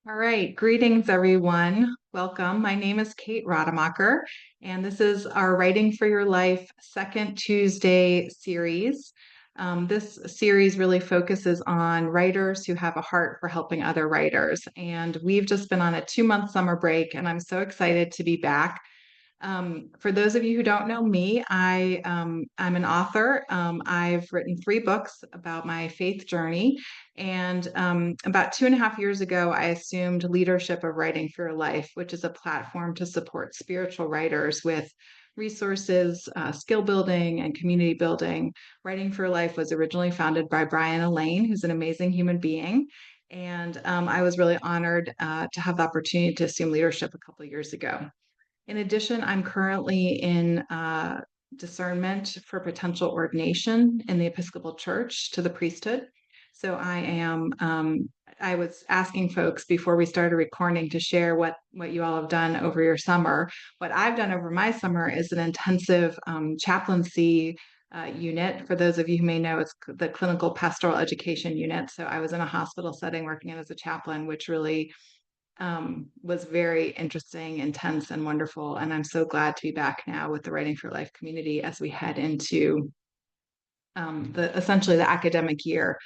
All right, greetings everyone. Welcome. My name is Kate Rademacher, and this is our Writing for Your Life second Tuesday series. This series really focuses on writers who have a heart for helping other writers. And we've just been on a 2-month summer break, and I'm so excited to be back. For those of you who don't know me, I'm an author. I've written 3 books about my faith journey. And about 2.5 years ago, I assumed leadership of Writing for Your Life, which is a platform to support spiritual writers with resources, skill building, and community building. Writing for Your Life was originally founded by Brian Elaine, who's an amazing human being. And I was really honored to have the opportunity to assume leadership a couple of years ago. In addition, I'm currently in discernment for potential ordination in the Episcopal Church to the priesthood. So I was asking folks before we started recording to share what you all have done over your summer. What I've done over my summer is an intensive chaplaincy unit. For those of you who may know, it's the clinical pastoral education unit. So I was in a hospital setting working as a chaplain, which really was very interesting, intense, and wonderful. And I'm so glad to be back now with the Writing for Life community as we head into essentially the academic year.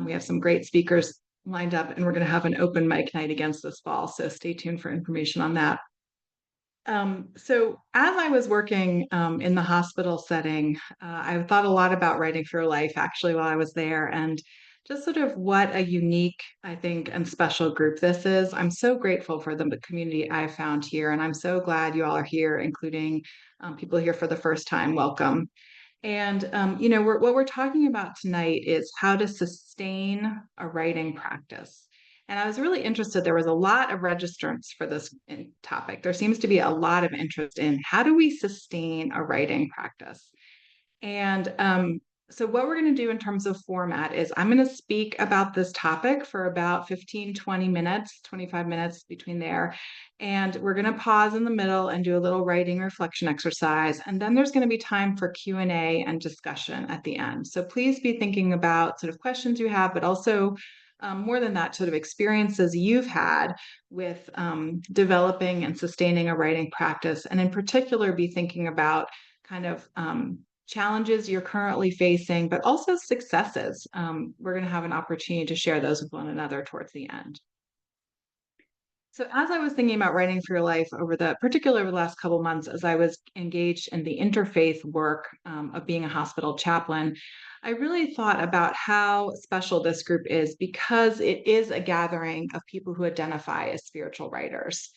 We have some great speakers lined up, and we're going to have an open mic night against this fall. So stay tuned for information on that. So as I was working in the hospital setting, I thought a lot about Writing for Life actually while I was there, and just sort of what a unique, I think, and special group this is. I'm so grateful for the community I found here, and I'm so glad you all are here, including people here for the first time. Welcome. And what we're talking about tonight is how to sustain a writing practice. And I was really interested. There was a lot of registrants for this topic. There seems to be a lot of interest in how do we sustain a writing practice. And so what we're going to do in terms of format is I'm going to speak about this topic for about 15, 20 minutes, 25 minutes between there. And we're going to pause in the middle and do a little writing reflection exercise. And then there's going to be time for Q&A and discussion at the end. So please be thinking about sort of questions you have, but also more than that, sort of experiences you've had with developing and sustaining a writing practice. And in particular, be thinking about kind of challenges you're currently facing, but also successes. We're going to have an opportunity to share those with one another towards the end. So as I was thinking about Writing for Your Life particularly over the last couple of months, as I was engaged in the interfaith work of being a hospital chaplain, I really thought about how special this group is because it is a gathering of people who identify as spiritual writers.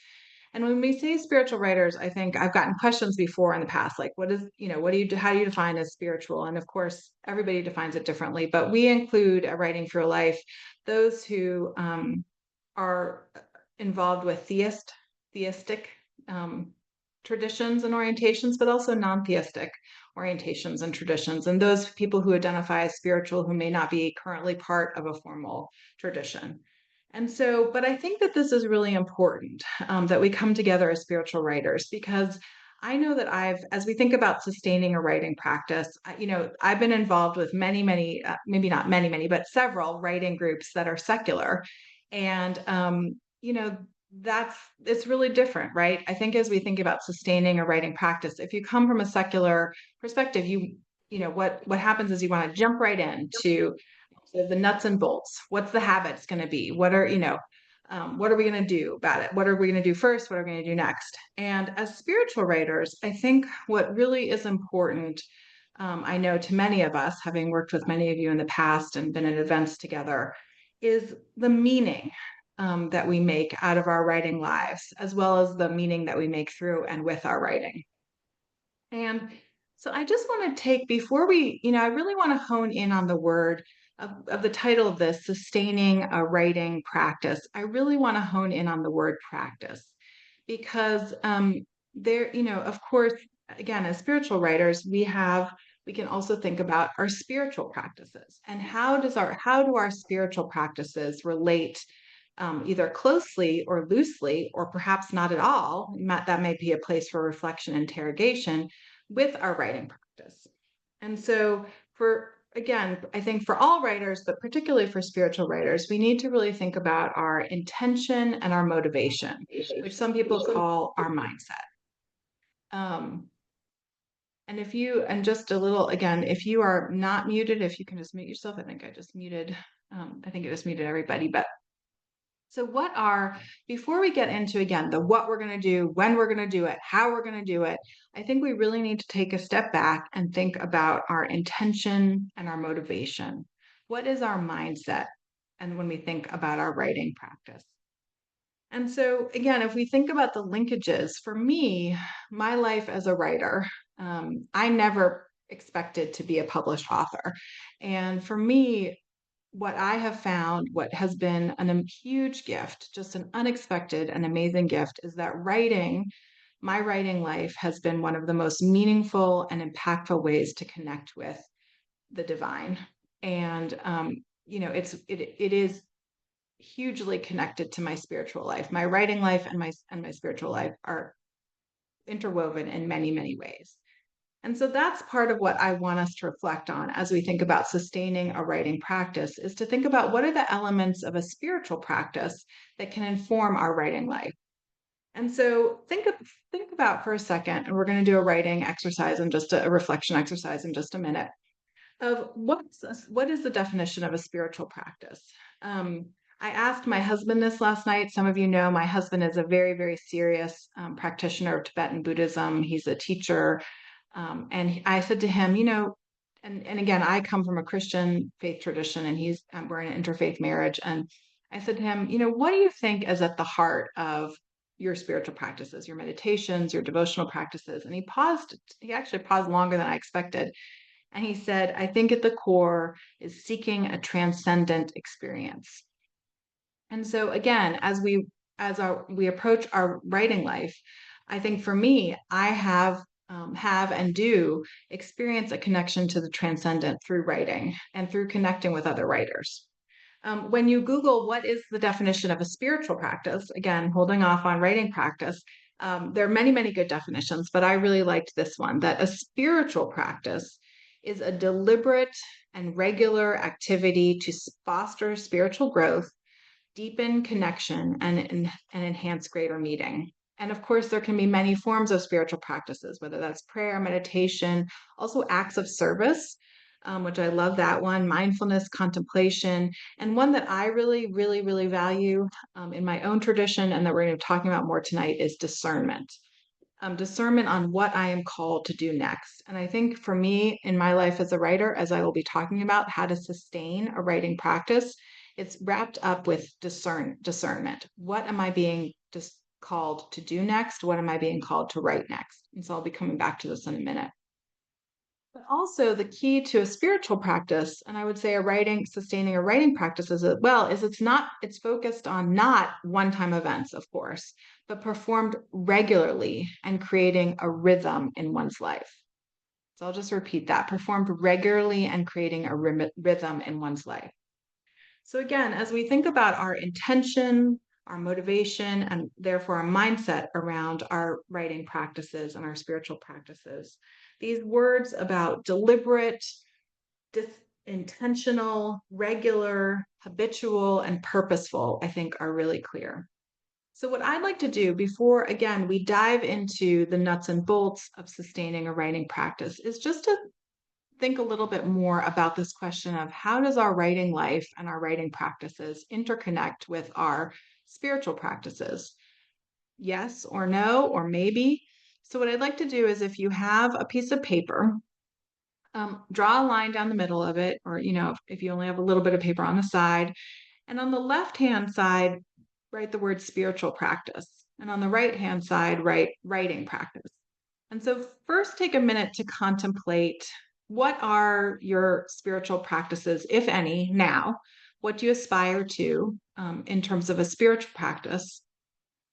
And when we say spiritual writers, I think I've gotten questions before in the past, like how do you define as spiritual? And of course, everybody defines it differently, but we include a Writing for Your Life, those who are involved with theistic traditions and orientations, but also non-theistic orientations and traditions, and those people who identify as spiritual who may not be currently part of a formal tradition. And so, but I think that this is really important that we come together as spiritual writers because I know that as we think about sustaining a writing practice, I've been involved with many, maybe not many, but several writing groups that are secular. And, you know, it's really different, right? I think as we think about sustaining a writing practice, if you come from a secular perspective, what happens is you want to jump right into the nuts and bolts. What's the habits going to be? What are we going to do about it? What are we going to do first? What are we going to do next? And as spiritual writers, I think what really is important, I know to many of us, having worked with many of you in the past and been at events together, is the meaning that we make out of our writing lives, as well as the meaning that we make through and with our writing. And so I just want to before I really want to hone in on the word of the title of this, Sustaining a Writing Practice. I really want to hone in on the word practice because of course, again, as spiritual writers, we can also think about our spiritual practices and how do our spiritual practices relate either closely or loosely, or perhaps not at all. That may be a place for reflection and interrogation with our writing practice. And so again, I think for all writers, but particularly for spiritual writers, we need to really think about our intention and our motivation, which some people call our mindset. Um, and and just a little, again, if you are not muted, if you can just mute yourself, I think I just muted, I think I just muted everybody, but so before we get into, again, the what we're going to do, when we're going to do it, how we're going to do it, I think we really need to take a step back and think about our intention and our motivation. What is our mindset? And when we think about our writing practice. And so, again, if we think about the linkages, for me, my life as a writer, I never expected to be a published author. And for me, what I have found, what has been a huge gift, just an unexpected and amazing gift, is that my writing life has been one of the most meaningful and impactful ways to connect with the divine. And it is hugely connected to my spiritual life. My writing life and my spiritual life are interwoven in many, many ways. And so that's part of what I want us to reflect on as we think about sustaining a writing practice, is to think about what are the elements of a spiritual practice that can inform our writing life. And so think about for a second, and we're going to do a writing exercise and just a reflection exercise in just a minute, of what is the definition of a spiritual practice. I asked my husband this last night. Some of you know my husband is a very, very serious practitioner of Tibetan Buddhism. He's a teacher. And I said to him, and again, I come from a Christian faith tradition, and we're in an interfaith marriage. And I said to him, what do you think is at the heart of your spiritual practices, your meditations, your devotional practices? And he actually paused longer than I expected. And he said, I think at the core is seeking a transcendent experience. And so again, we approach our writing life, I think for me, I have and do experience a connection to the transcendent through writing and through connecting with other writers. When you Google what is the definition of a spiritual practice, again, holding off on writing practice, there are many, many good definitions, but I really liked this one, that a spiritual practice is a deliberate and regular activity to foster spiritual growth, deepen connection, and enhance greater meaning. And of course, there can be many forms of spiritual practices, whether that's prayer, meditation, also acts of service, which I love that one, mindfulness, contemplation, and one that I really, really, really value in my own tradition and that we're going to be talking about more tonight is discernment. Discernment on what I am called to do next. And I think for me in my life as a writer, as I will be talking about how to sustain a writing practice, it's wrapped up with discernment. What am I being called to do next? What am I being called to write next? And so I'll be coming back to this in a minute. But also the key to a spiritual practice, and I would say sustaining a writing practice as well, is it's focused on not one-time events, of course, but performed regularly and creating a rhythm in one's life. So I'll just repeat that, performed regularly and creating a rhythm in one's life. So again, as we think about our intention, our motivation, and therefore our mindset around our writing practices and our spiritual practices, these words about deliberate, intentional, regular, habitual, and purposeful, I think are really clear. So what I'd like to do before, again, we dive into the nuts and bolts of sustaining a writing practice is just to think a little bit more about this question of how does our writing life and our writing practices interconnect with our spiritual practices? Yes or no, or maybe. So what I'd like to do is if you have a piece of paper, draw a line down the middle of it, or, if you only have a little bit of paper on the side, and on the left-hand side, write the word spiritual practice. And on the right-hand side, write writing practice. And so first take a minute to contemplate what are your spiritual practices, if any, now? What do you aspire to in terms of a spiritual practice?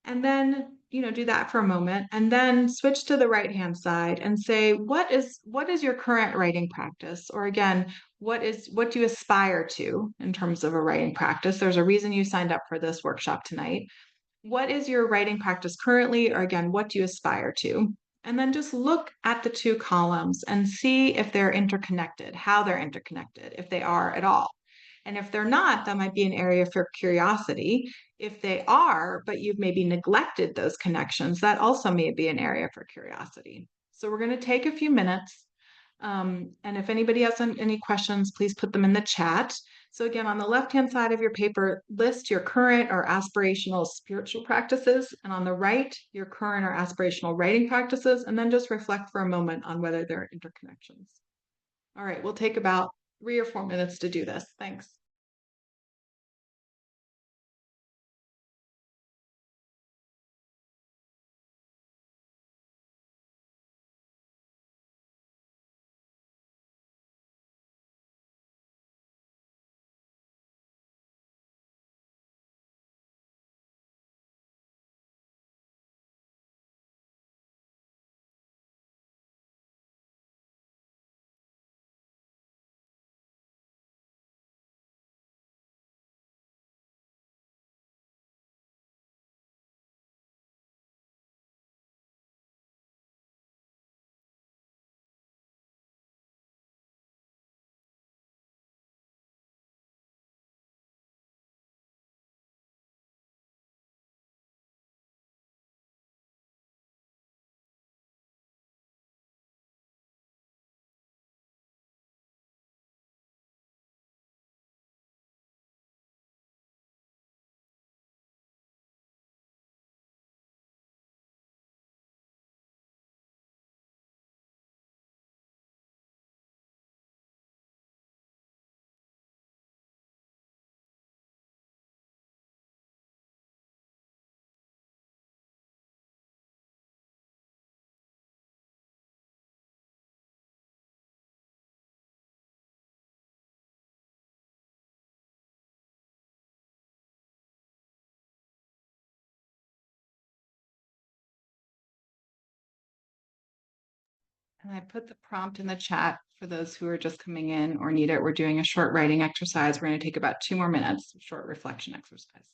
And then, do that for a moment and then switch to the right-hand side and say, what is your current writing practice? Or again, what do you aspire to in terms of a writing practice? There's a reason you signed up for this workshop tonight. What is your writing practice currently? Or again, what do you aspire to? And then just look at the two columns and see if they're interconnected, how they're interconnected, if they are at all. And if they're not, that might be an area for curiosity. If they are, but you've maybe neglected those connections, that also may be an area for curiosity. So we're going to take a few minutes. And if anybody has any questions, please put them in the chat. So again, on the left-hand side of your paper, list your current or aspirational spiritual practices, and on the right, your current or aspirational writing practices, and then just reflect for a moment on whether there are interconnections. All right, we'll take about 3 or 4 minutes to do this. Thanks. And I put the prompt in the chat for those who are just coming in or need it. We're doing a short writing exercise. We're going to take about 2 more minutes, short reflection exercise.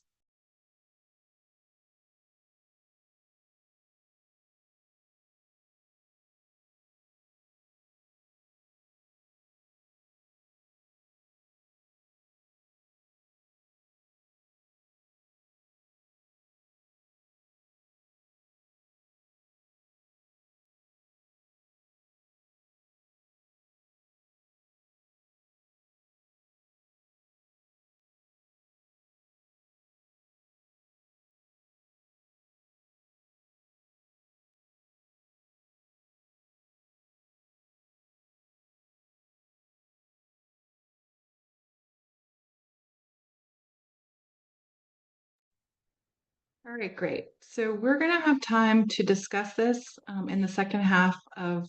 All right, great. So we're going to have time to discuss this in the second half of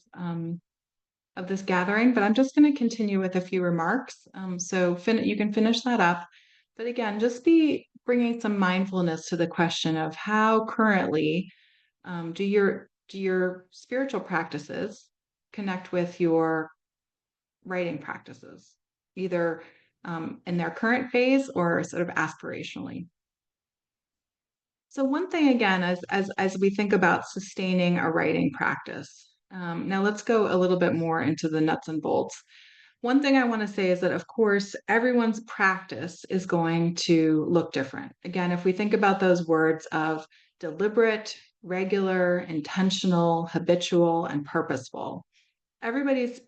this gathering, but I'm just going to continue with a few remarks. So you can finish that up. But again, just be bringing some mindfulness to the question of how currently do your spiritual practices connect with your writing practices, either in their current phase or sort of aspirationally. So one thing again, as we think about sustaining a writing practice, now let's go a little bit more into the nuts and bolts. One thing I want to say is that, of course, everyone's practice is going to look different. Again, if we think about those words of deliberate, regular, intentional, habitual, and purposeful, everybody's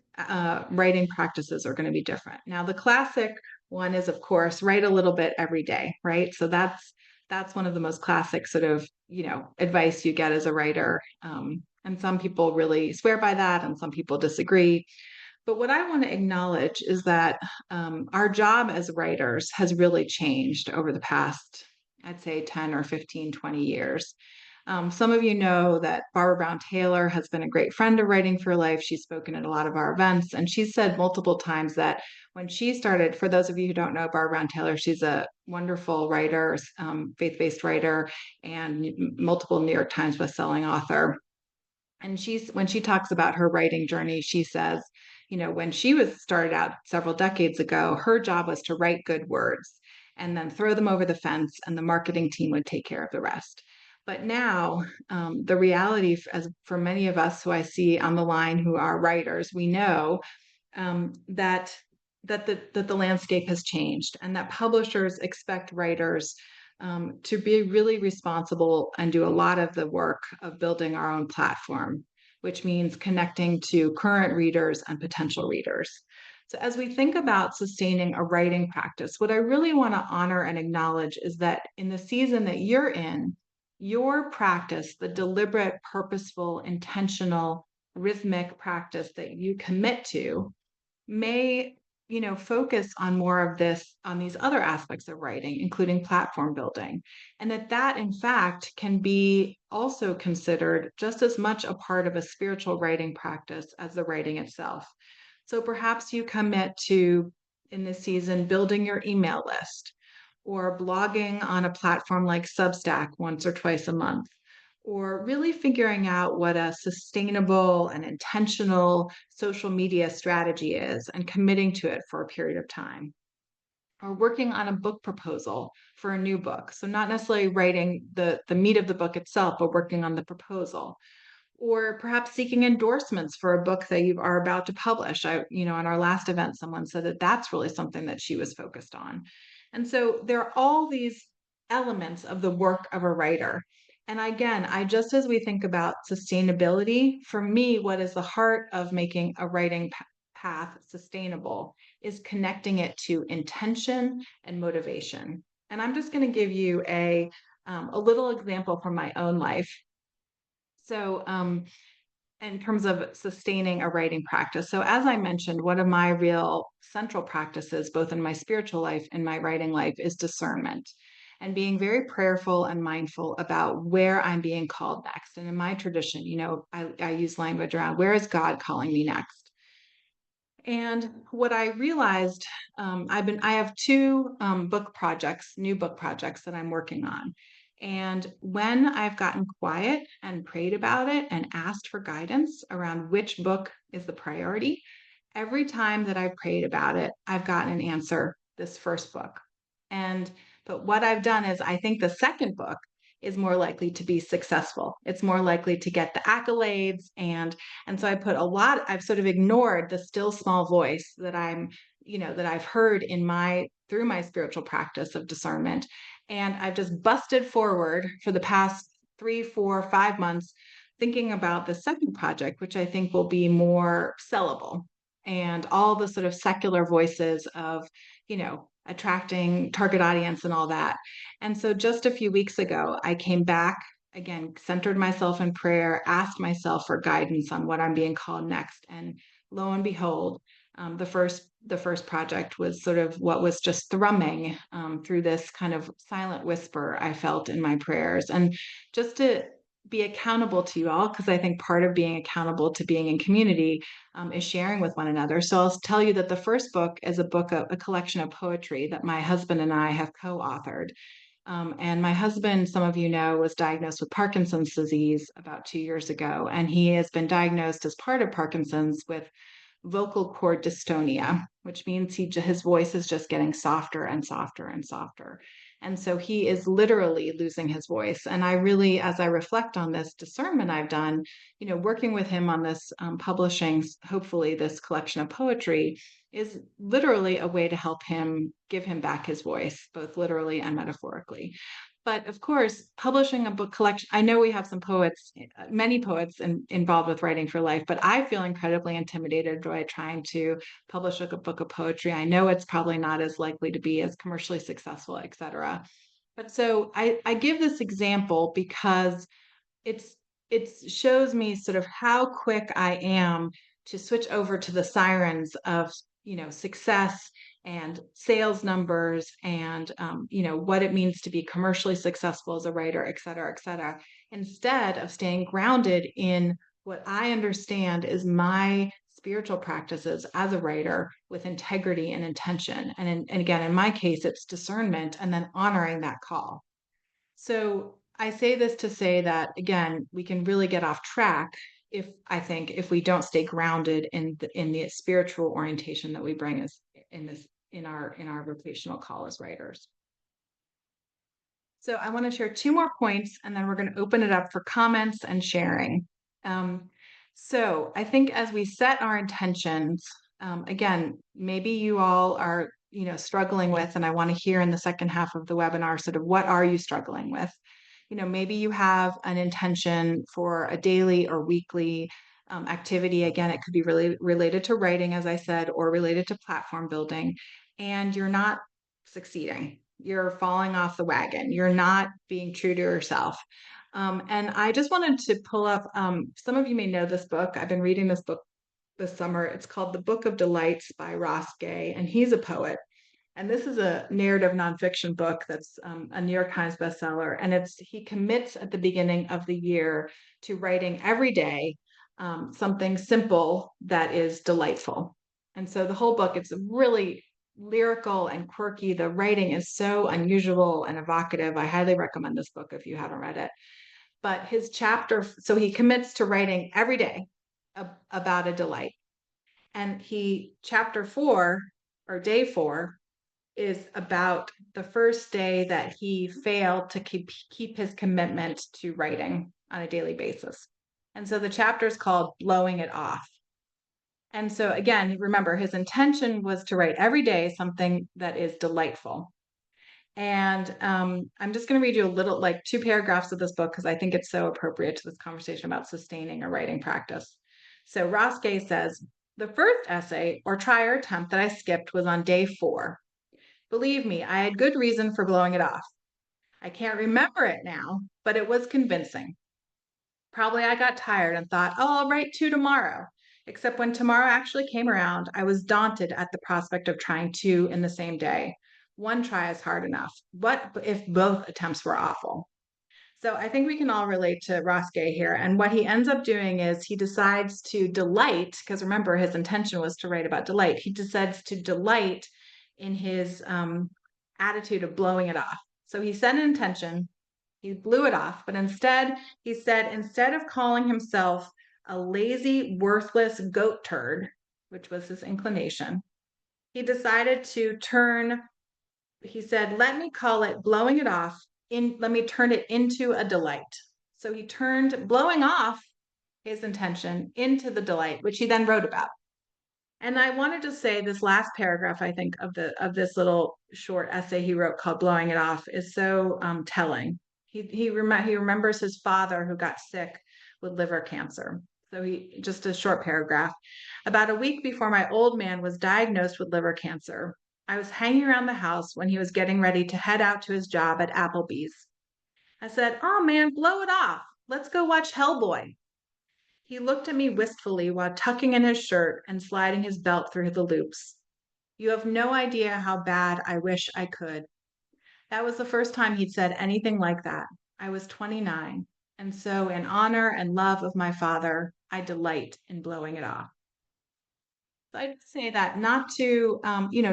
writing practices are going to be different. Now, the classic one is, of course, write a little bit every day, right? So that's one of the most classic sort of advice you get as a writer. And some people really swear by that, and some people disagree. But what I want to acknowledge is that our job as writers has really changed over the past, I'd say, 10 or 15, 20 years. Some of you know that Barbara Brown Taylor has been a great friend of Writing for Life. She's spoken at a lot of our events, and she's said multiple times that when she started, for those of you who don't know Barbara Brown Taylor, she's a wonderful writer, faith-based writer, and multiple New York Times bestselling author. And when she talks about her writing journey, she says, when she was started out several decades ago, her job was to write good words and then throw them over the fence, and the marketing team would take care of the rest. But now, the reality, as for many of us who I see on the line who are writers, we know that the landscape has changed, and that publishers expect writers to be really responsible and do a lot of the work of building our own platform, which means connecting to current readers and potential readers. So, as we think about sustaining a writing practice, what I really want to honor and acknowledge is that in the season that you're in, your practice, the deliberate, purposeful, intentional, rhythmic practice that you commit to, may focus on more of this, on these other aspects of writing, including platform building, and that in fact can be also considered just as much a part of a spiritual writing practice as the writing itself. So perhaps you commit to, in this season, building your email list, or blogging on a platform like Substack once or twice a month, or really figuring out what a sustainable and intentional social media strategy is and committing to it for a period of time, or working on a book proposal for a new book. So, not necessarily writing the meat of the book itself, but working on the proposal, or perhaps seeking endorsements for a book that you are about to publish. On our last event, someone said that that's really something that she was focused on. And so there are all these elements of the work of a writer. And again, just as we think about sustainability, for me, what is the heart of making a writing path sustainable is connecting it to intention and motivation. And I'm just going to give you a little example from my own life. So, in terms of sustaining a writing practice. So, as I mentioned, one of my real central practices, both in my spiritual life and my writing life, is discernment and being very prayerful and mindful about where I'm being called next. And in my tradition, I use language around where is God calling me next? And what I realized, I have two new book projects that I'm working on. And when I've gotten quiet and prayed about it and asked for guidance around which book is the priority, every time that I've prayed about it, I've gotten an answer, this first book. But what I've done is I think the second book is more likely to be successful. It's more likely to get the accolades, and so I've sort of ignored the still small voice that that I've heard through my spiritual practice of discernment. And I've just busted forward for the past 3, 4, 5 months thinking about the second project, which I think will be more sellable, and all the sort of secular voices of, attracting target audience and all that. And so just a few weeks ago, I came back again, centered myself in prayer, asked myself for guidance on what I'm being called next. And lo and behold, the first project was sort of what was just thrumming through this kind of silent whisper I felt in my prayers. And just to be accountable to you all, because I think part of being accountable to being in community is sharing with one another. So I'll tell you that the first book is a collection of poetry that my husband and I have co-authored. And my husband, some of you know, was diagnosed with Parkinson's disease about 2 years ago, and he has been diagnosed as part of Parkinson's with vocal cord dystonia, which means his voice is just getting softer and softer and softer. And so he is literally losing his voice. And I really, as I reflect on this discernment I've done, working with him on this publishing, hopefully this collection of poetry, is literally a way to help him give him back his voice, both literally and metaphorically. But of course, publishing a book collection, I know we have many poets involved with writing for life, but I feel incredibly intimidated by trying to publish a book of poetry. I know it's probably not as likely to be as commercially successful, et cetera. But so I give this example because it shows me sort of how quick I am to switch over to the sirens of success and sales numbers and what it means to be commercially successful as a writer, et cetera, instead of staying grounded in what I understand is my spiritual practices as a writer with integrity and intention. And again, in my case, it's discernment and then honoring that call. So I say this to say that again, we can really get off track if we don't stay grounded in the spiritual orientation that we bring as in our vocational call as writers. So I want to share two more points, and then we're going to open it up for comments and sharing. Um, so I think as we set our intentions, again, maybe you all are, struggling with, and I want to hear in the second half of the webinar, sort of what are you struggling with? Maybe you have an intention for a daily or weekly activity. Again, it could be really related to writing, as I said, or related to platform building, and you're not succeeding. You're falling off the wagon. You're not being true to yourself. And I just wanted to pull up, some of you may know this book. I've been reading this book this summer. It's called The Book of Delights by Ross Gay, and he's a poet. And this is a narrative nonfiction book that's a New York Times bestseller. And he commits at the beginning of the year to writing every day something simple that is delightful. And so the whole book, it's really lyrical and quirky. The writing is so unusual and evocative. I highly recommend this book if you haven't read it. But his chapter, so he commits to writing every day about a delight. And chapter 4 or day 4 is about the first day that he failed to keep his commitment to writing on a daily basis. And so the chapter is called Blowing It Off. And so again, remember, his intention was to write every day something that is delightful. And I'm just going to read you a little, like 2 paragraphs of this book, because I think it's so appropriate to this conversation about sustaining a writing practice. So Ross Gay says, the first essay or try or attempt that I skipped was on day 4. Believe me, I had good reason for blowing it off. I can't remember it now, but it was convincing. Probably I got tired and thought, oh, I'll write 2 tomorrow. Except when tomorrow actually came around, I was daunted at the prospect of trying 2 in the same day. One try is hard enough. What if both attempts were awful? So I think we can all relate to Ross Gay here. And what he ends up doing is he decides to delight, because remember, his intention was to write about delight. He decides to delight in his attitude of blowing it off. So he set an intention, he blew it off, but instead, he said, instead of calling himself a lazy, worthless goat turd, which was his inclination, he decided to he said, let me call it blowing it off, let me turn it into a delight. So he turned blowing off his intention into the delight, which he then wrote about. And I wanted to say this last paragraph, I think, of this little short essay he wrote called "Blowing It Off" is so telling. He remembers his father who got sick with liver cancer. So just a short paragraph. About a week before my old man was diagnosed with liver cancer, I was hanging around the house when he was getting ready to head out to his job at Applebee's. I said, "Oh man, blow it off. Let's go watch Hellboy." He looked at me wistfully while tucking in his shirt and sliding his belt through the loops. You have no idea how bad I wish I could. That was the first time he'd said anything like that. I was 29, and so in honor and love of my father, I delight in blowing it off. So I'd say that not to,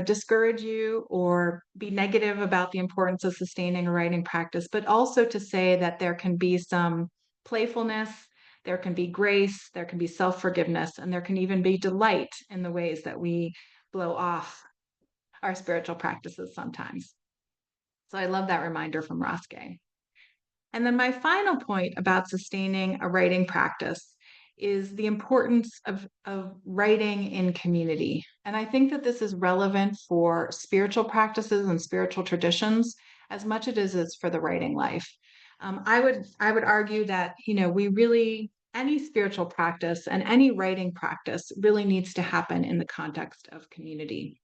discourage you or be negative about the importance of sustaining a writing practice, but also to say that there can be some playfulness, there can be grace, there can be self-forgiveness, and there can even be delight in the ways that we blow off our spiritual practices sometimes. So I love that reminder from Ross Gay. And then my final point about sustaining a writing practice is the importance of writing in community. And I think that this is relevant for spiritual practices and spiritual traditions as much as it is for the writing life. I would argue that any spiritual practice and any writing practice really needs to happen in the context of community.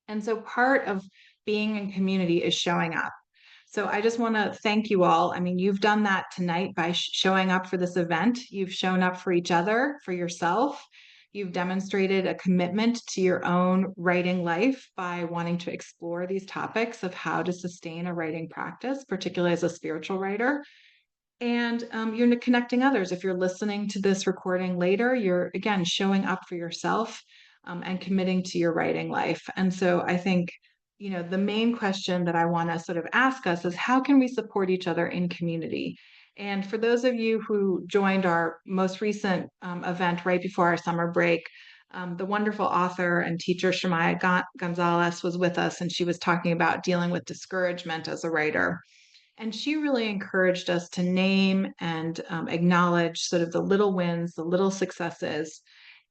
And so part of being in community is showing up. So I just want to thank you all. I mean, you've done that tonight by showing up for this event. You've shown up for each other, for yourself. You've demonstrated a commitment to your own writing life by wanting to explore these topics of how to sustain a writing practice, particularly as a spiritual writer. And you're connecting others. If you're listening to this recording later, you're again showing up for yourself and committing to your writing life. And so I think, the main question that I want to sort of ask us is how can we support each other in community? And for those of you who joined our most recent event right before our summer break, the wonderful author and teacher Shemaya Gonzalez was with us, and she was talking about dealing with discouragement as a writer. And she really encouraged us to name and acknowledge sort of the little wins, the little successes,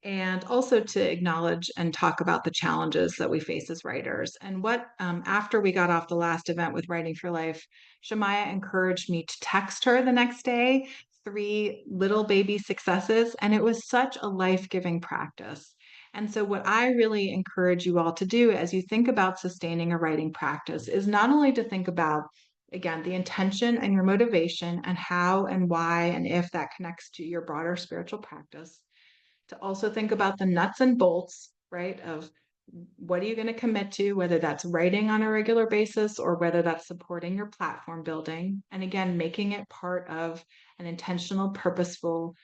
and also to acknowledge and talk about the challenges that we face as writers. And after we got off the last event with Writing for Life, Shamaya encouraged me to text her the next day 3 little baby successes. And it was such a life giving practice. And so, what I really encourage you all to do as you think about sustaining a writing practice is not only to think about, again, the intention and your motivation and how and why and if that connects to your broader spiritual practice, to also think about the nuts and bolts, right, of what are you going to commit to, whether that's writing on a regular basis or whether that's supporting your platform building. And again, making it part of an intentional, purposeful,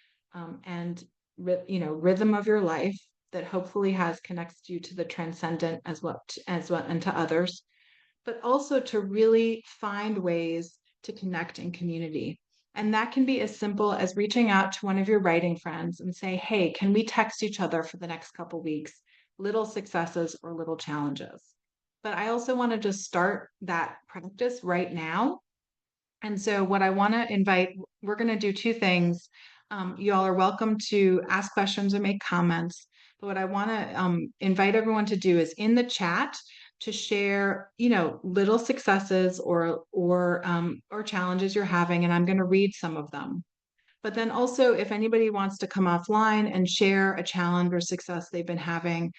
and rhythm of your life that hopefully has connects you to the transcendent as well and to others, but also to really find ways to connect in community. And that can be as simple as reaching out to one of your writing friends and say, hey, can we text each other for the next couple weeks, little successes or little challenges? But I also want to just start that practice right now. And so, what I want to invite, we're going to do 2 things. You all are welcome to ask questions or make comments. But what I want to invite everyone to do is in the chat to share, little successes or challenges you're having, and I'm going to read some of them. But then also, if anybody wants to come offline and share a challenge or success they've been having,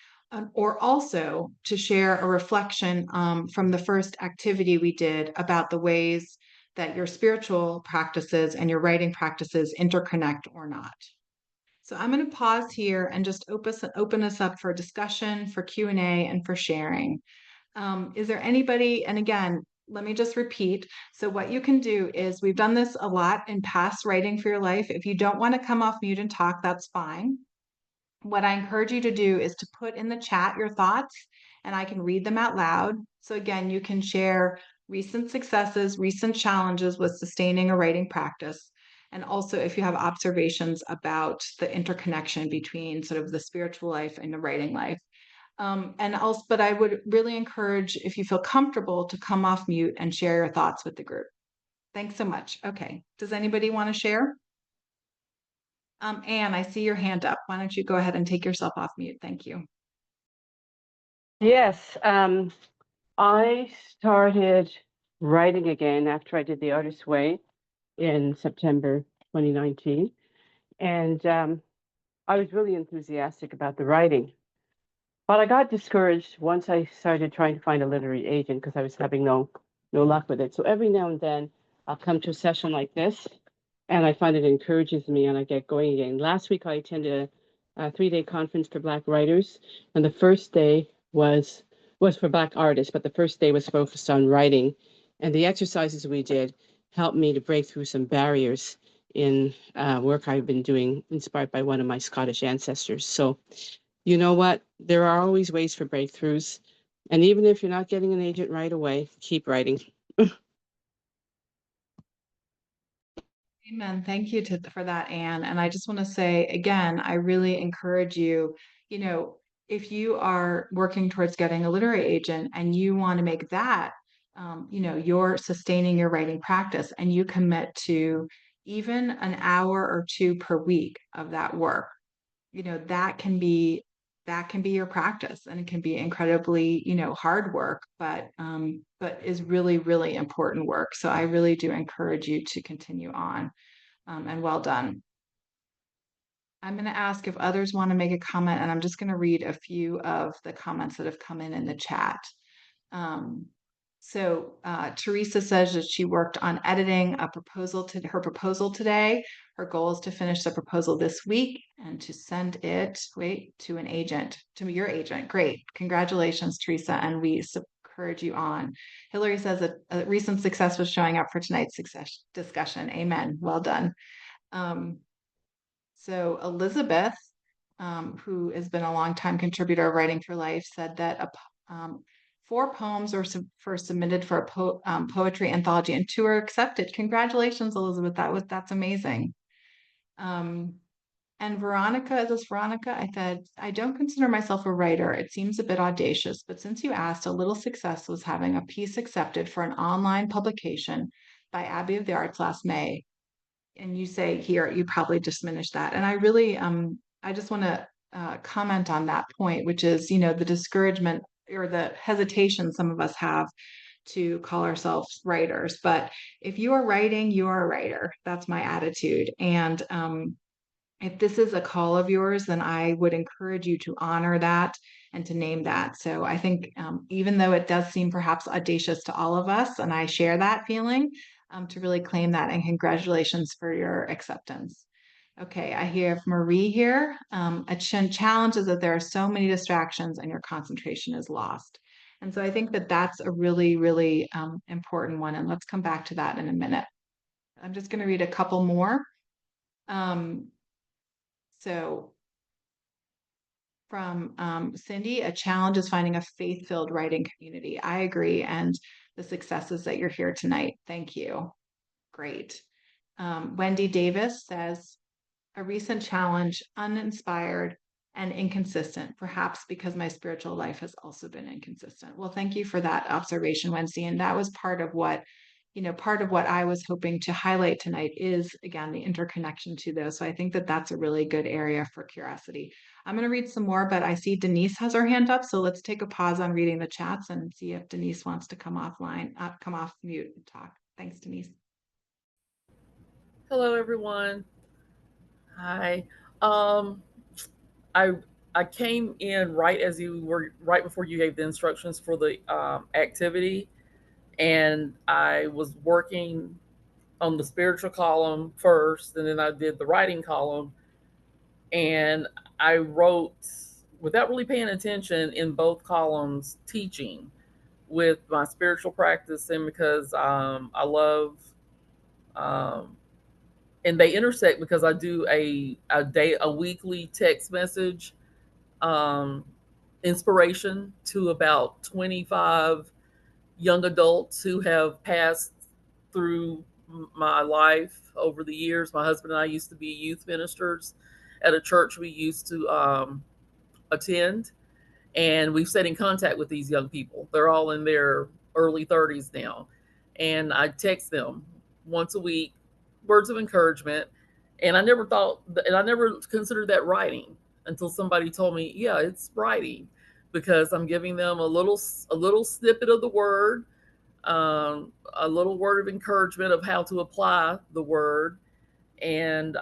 or also to share a reflection from the first activity we did about the ways that your spiritual practices and your writing practices interconnect or not. So I'm going to pause here and just open us up for discussion, for Q&A, and for sharing. Is there anybody, and again, let me just repeat. So what you can do is we've done this a lot in past Writing for Your Life. If you don't want to come off mute and talk, that's fine. What I encourage you to do is to put in the chat your thoughts and I can read them out loud. So again, you can share recent successes, recent challenges with sustaining a writing practice. And also if you have observations about the interconnection between sort of the spiritual life and the writing life. But I would really encourage, if you feel comfortable, to come off mute and share your thoughts with the group. Thanks so much. Okay. Does anybody want to share? Anne, I see your hand up. Why don't you go ahead and take yourself off mute? Thank you. Yes, I started writing again after I did The Artist's Way in September 2019. And I was really enthusiastic about the writing. But I got discouraged once I started trying to find a literary agent because I was having no luck with it. So every now and then I'll come to a session like this and I find it encourages me and I get going again. Last week I attended a 3-day conference for Black writers, and the first day was for Black artists, but the first day was focused on writing. And the exercises we did helped me to break through some barriers in work I've been doing, inspired by one of my Scottish ancestors. So you know what? There are always ways for breakthroughs. And even if you're not getting an agent right away, keep writing. Amen. Thank you for that, Anne. And I just want to say again, I really encourage you, if you are working towards getting a literary agent and you want to make that, you're sustaining your writing practice and you commit to even an hour or 2 per week of that work, that can be your practice, and it can be incredibly hard work, but is really really important work. So I really do encourage you to continue on, and well done. I'm going to ask if others want to make a comment, and I'm just going to read a few of the comments that have come in the chat. Teresa says that she worked on editing her proposal today. Her goal is to finish the proposal this week and to send it, to your agent. Great. Congratulations, Teresa. And we encourage you on. Hillary says that a recent success was showing up for tonight's discussion. Amen. Well done. So Elizabeth, who has been a longtime contributor of Writing for Life, said that 4 poems were submitted for a poetry anthology and 2 were accepted. Congratulations, Elizabeth. That's amazing. And Veronica, is this Veronica? I said, I don't consider myself a writer. It seems a bit audacious, but since you asked, a little success was having a piece accepted for an online publication by Abbey of the Arts last May, and you say here you probably just diminished that. And I really, I just want to comment on that point, which is, the discouragement or the hesitation some of us have to call ourselves writers. But if you are writing, you are a writer. That's my attitude. And if this is a call of yours, then I would encourage you to honor that and to name that. So I think even though it does seem perhaps audacious to all of us, and I share that feeling, to really claim that, and congratulations for your acceptance. Okay, I hear Marie here. A challenge is that there are so many distractions and your concentration is lost. And so I think that that's a really, really important one. And let's come back to that in a minute. I'm just going to read a couple more. Um, so from Cindy, a challenge is finding a faith-filled writing community. I agree. And the successes that you're here tonight. Thank you. Great. Wendy Davis says, a recent challenge, uninspired and inconsistent, perhaps because my spiritual life has also been inconsistent. Well, thank you for that observation, Wednesday. And that was part of what I was hoping to highlight tonight is, again, the interconnection to those. So I think that that's a really good area for curiosity. I'm going to read some more, but I see Denise has her hand up. So let's take a pause on reading the chats and see if Denise wants to come come off mute and talk. Thanks, Denise. Hello, everyone. Hi. Um, I I came in right as you were right before you gave the instructions for the activity, and I was working on the spiritual column first, and then I did the writing column, and I wrote without really paying attention in both columns, teaching with my spiritual practice, and because I love um, and they intersect because I do a weekly text message um, inspiration to about 25 young adults who have passed through my life over the years. My husband and I used to be youth ministers at a church we used to attend, and we've stayed in contact with these young people. They're all in their early 30s now, and I text them once a week, words of encouragement. And I never considered that writing until somebody told me, yeah, it's writing, because I'm giving them a little snippet of the word, a little word of encouragement of how to apply the word, and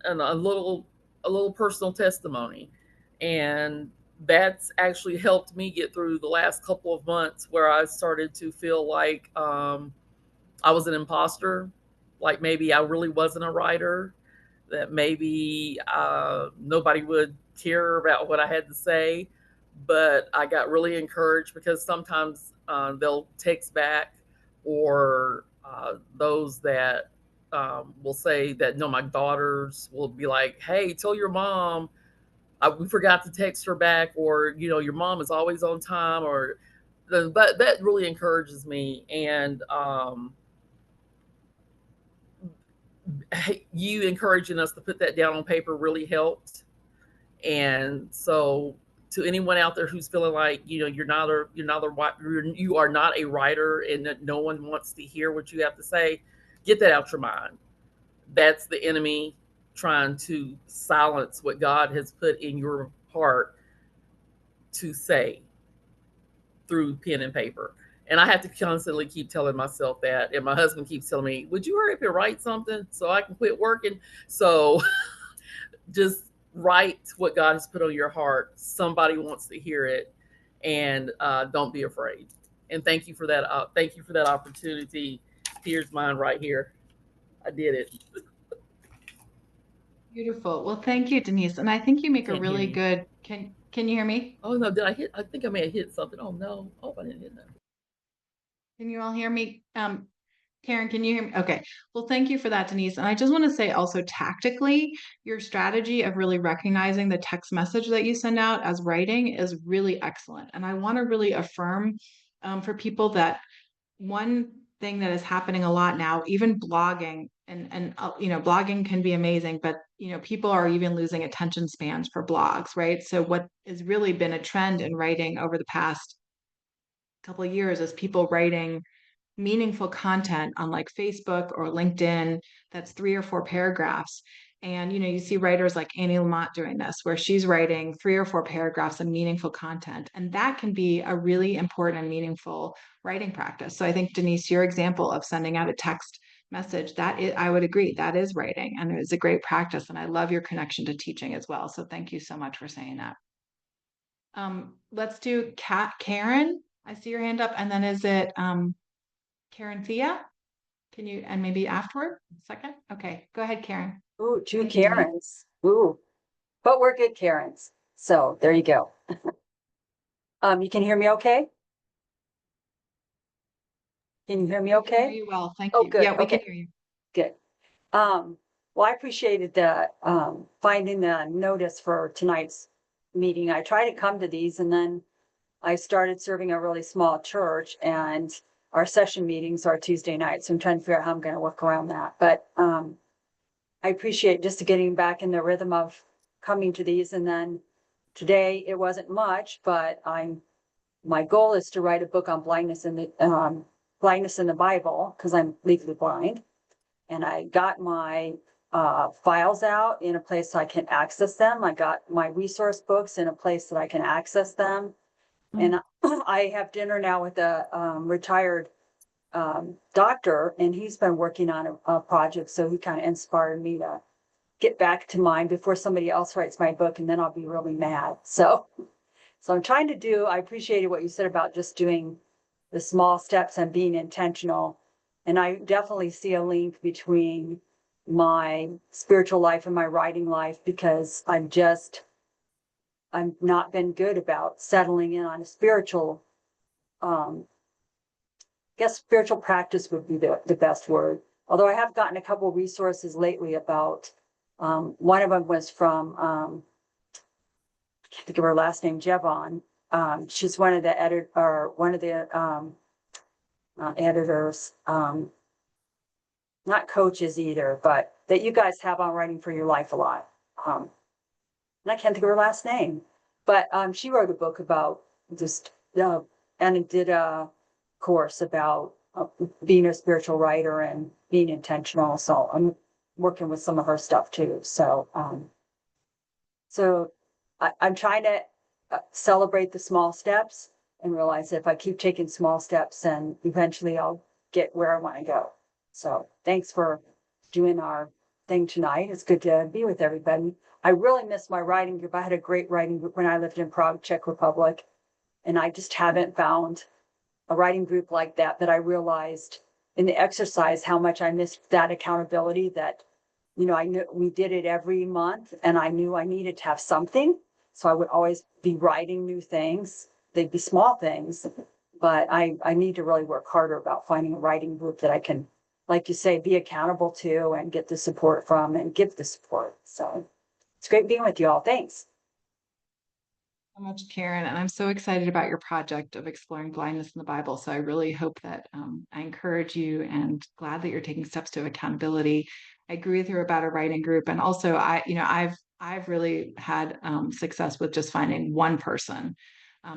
and a little personal testimony. And that's actually helped me get through the last couple of months where I started to feel like I was an imposter, like maybe I really wasn't a writer, that maybe nobody would care about what I had to say. But I got really encouraged because sometimes they'll text back, or those that will say that, no, my daughters will be like, hey, tell your mom we forgot to text her back, or your mom is always on time, or but that really encourages me. And you encouraging us to put that down on paper really helped. And so, to anyone out there who's feeling like you are not a writer, and that no one wants to hear what you have to say, get that out your mind. That's the enemy trying to silence what God has put in your heart to say through pen and paper. And I have to constantly keep telling myself that. And my husband keeps telling me, would you hurry up and write something so I can quit working? So just write what God has put on your heart. Somebody wants to hear it. And don't be afraid. And thank you for that. Thank you for that opportunity. Here's mine right here. I did it. Beautiful. Well, thank you, Denise. And I think you I make a can't hear really you. good, can you hear me? Oh no, did I hit? I think I may have hit something. Oh no. Oh, I didn't hit that. Can you all hear me? Karen, can you hear me? Okay. Well, thank you for that, Denise. And I just want to say also tactically, your strategy of really recognizing the text message that you send out as writing is really excellent. And I want to really affirm for people that one thing that is happening a lot now, even blogging and blogging can be amazing, but people are even losing attention spans for blogs, right? So what has really been a trend in writing over the past couple of years is people writing meaningful content on like Facebook or LinkedIn that's 3 or 4 paragraphs. And you see writers like Annie Lamott doing this, where she's writing 3 or 4 paragraphs of meaningful content, and that can be a really important and meaningful writing practice. So I think, Denise, your example of sending out a text message, I would agree, that is writing, and it is a great practice. And I love your connection to teaching as well. So thank you so much for saying that. Let's do Karen. I see your hand up, and then is it Karen Thea? Can you, and maybe afterward, second? Okay, go ahead, Karen. Ooh, two Thank you, Denise. Karens. Ooh, but we're good Karens. So there you go. You can hear me okay? Can you hear me We can hear okay? you well, thank Oh, you. good. Yeah, we can Okay, hear you. good. Well, I appreciated the finding the notice for tonight's meeting. I try to come to these, and then I started serving a really small church, and our session meetings are Tuesday nights. So I'm trying to figure out how I'm going to work around that. But I appreciate just getting back in the rhythm of coming to these. And then today it wasn't much, but my goal is to write a book on blindness in the Bible, because I'm legally blind. And I got my files out in a place so I can access them. I got my resource books in a place that I can access them. And I have dinner now with a retired doctor, and he's been working on a project. So he kind of inspired me to get back to mine before somebody else writes my book, and then I'll be really mad. So I'm trying to do, I appreciated what you said about just doing the small steps and being intentional. And I definitely see a link between my spiritual life and my writing life, because I've not been good about settling in on a spiritual, I guess spiritual practice would be the best word. Although I have gotten a couple resources lately about, one of them was from, I can't think of her last name, Jevon. She's one of the editors, not coaches either, but that you guys have on Writing for Your Life a lot. And I can't think of her last name, but she wrote a book about just, and it did a course about being a spiritual writer and being intentional. So I'm working with some of her stuff too. So I'm trying to celebrate the small steps and realize that if I keep taking small steps, then eventually I'll get where I want to go. So thanks for doing our thing tonight. It's good to be with everybody. I really miss my writing group. I had a great writing group when I lived in Prague, Czech Republic, and I just haven't found a writing group like that. That I realized in the exercise how much I missed that accountability. That I knew we did it every month, and I knew I needed to have something. So I would always be writing new things. They'd be small things, but I need to really work harder about finding a writing group that I can, like you say, be accountable to and get the support from and give the support. So it's great being with you all. Thanks. So much, Karen, and I'm so excited about your project of exploring blindness in the Bible. So I really hope that I encourage you, and glad that you're taking steps to accountability. I agree with you about a writing group, and also I've really had success with just finding one person.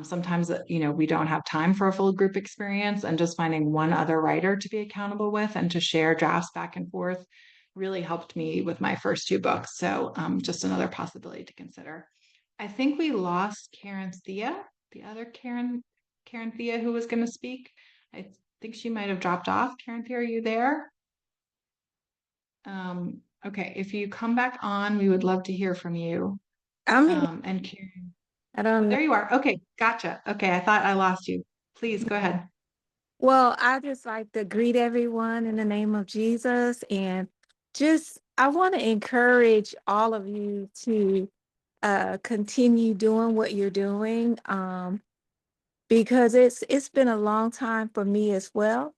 Sometimes we don't have time for a full group experience, and just finding one other writer to be accountable with and to share drafts back and forth really helped me with my first 2 books. So just another possibility to consider. I think we lost Karen Thea, the other Karen Thea who was going to speak. I think she might have dropped off. Karen Thea, are you there? Okay, if you come back on, we would love to hear from you. And Karen, I don't know. there you are. Okay, gotcha. Okay, I thought I lost you. Please go ahead. Well, I just like to greet everyone in the name of Jesus, and I want to encourage all of you to continue doing what you're doing, because it's been a long time for me as well.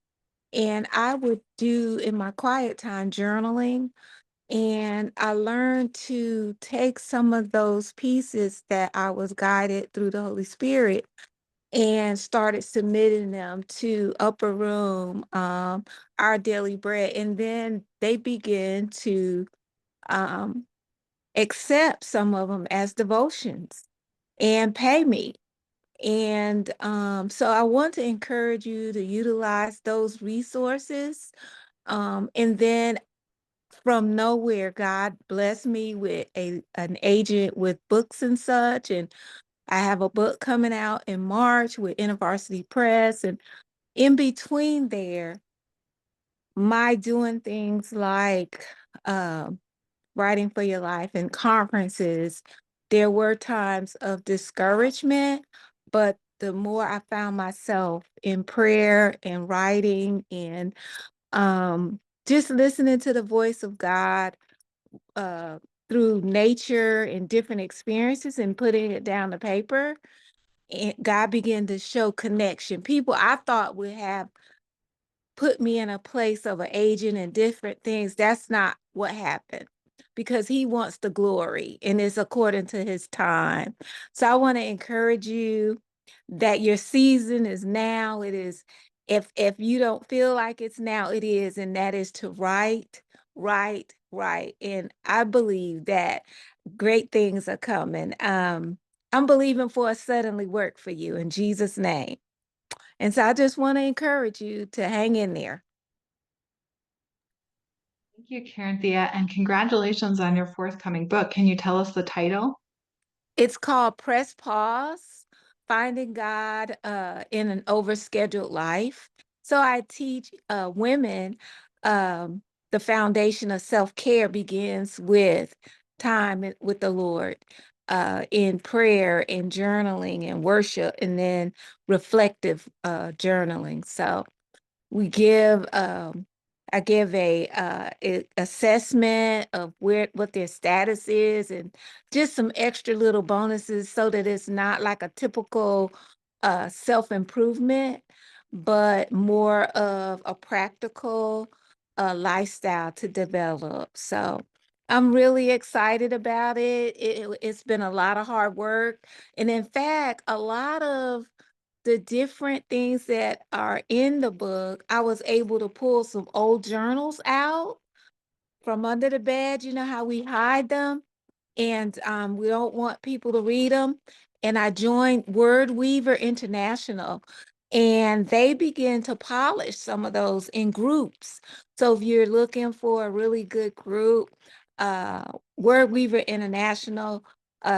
And I would do in my quiet time journaling, and I learned to take some of those pieces that I was guided through the Holy Spirit and started submitting them to Upper Room, Our Daily Bread, and then they begin to um, accept some of them as devotions and pay me. And so I want to encourage you to utilize those resources. And then from nowhere, God blessed me with an agent with books and such. And I have a book coming out in March with InterVarsity Press. And in between there, my doing things like writing for your life and conferences, there were times of discouragement, but the more I found myself in prayer and writing and just listening to the voice of God uh, through nature and different experiences and putting it down to paper, and God began to show connection. People I thought would have put me in a place of an agent and different things. That's not what happened, because he wants the glory and it's according to his time. So I want to encourage you that your season is now. It is, if you don't feel like it's now, it is, and that is to write, write, write. And I believe that great things are coming. I'm believing for a suddenly work for you in Jesus' name. And so I just want to encourage you to hang in there. Thank you, Karen Thea, and congratulations on your forthcoming book. Can you tell us the title? It's called Press Pause, Finding God in an Overscheduled Life. So I teach women the foundation of self-care begins with time with the Lord, in prayer, in journaling, and worship, and then reflective journaling. So we give I give a assessment of what their status is, and just some extra little bonuses so that it's not like a typical self-improvement, but more of a practical lifestyle to develop. So I'm really excited about it. It's been a lot of hard work, and in fact, a lot of the different things that are in the book, I was able to pull some old journals out from under the bed. You know how we hide them, and we don't want people to read them. And I joined Word Weaver International, and they begin to polish some of those in groups. So if you're looking for a really good group, Word Weaver International,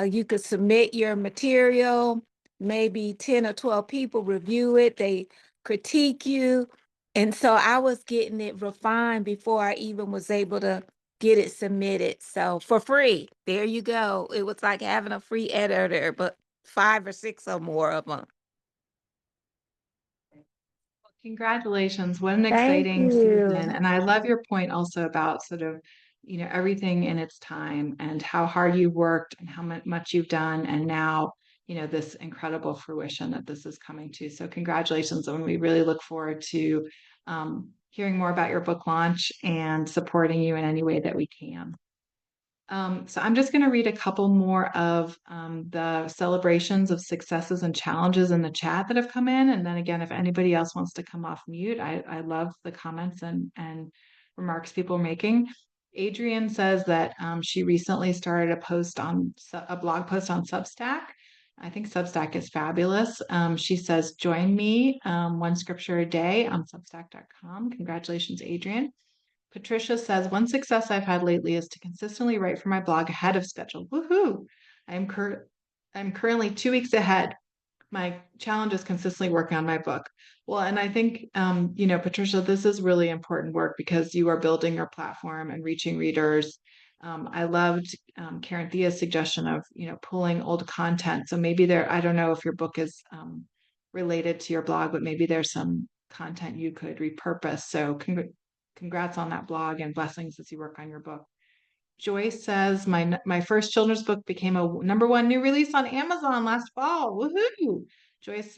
you could submit your material. Maybe 10 or 12 people review it. They critique you. And so I was getting it refined before I even was able to get it submitted. So for free, there you go. It was like having a free editor, but 5 or 6 or more of them. Congratulations. What an Thank exciting season. you. And I love your point also about sort of, everything in its time and how hard you worked and how much you've done. And now, this incredible fruition that this is coming to. So congratulations. And we really look forward to hearing more about your book launch and supporting you in any way that we can. So I'm just going to read a couple more of the celebrations of successes and challenges in the chat that have come in. And then again, if anybody else wants to come off mute, I love the comments and remarks people are making. Adrienne says that she recently started a blog post on Substack. I think Substack is fabulous. She says, join me one scripture a day on substack.com. Congratulations, Adrienne. Patricia says, one success I've had lately is to consistently write for my blog ahead of schedule. Woohoo! I'm currently 2 weeks ahead. My challenge is consistently working on my book. Well, and I think, Patricia, this is really important work because you are building your platform and reaching readers. I loved Karen Thea's suggestion of, pulling old content. So maybe I don't know if your book is related to your blog, but maybe there's some content you could repurpose. So congrats on that blog and blessings as you work on your book. Joyce says, my first children's book became a #1 new release on Amazon last fall. Woohoo! Joyce,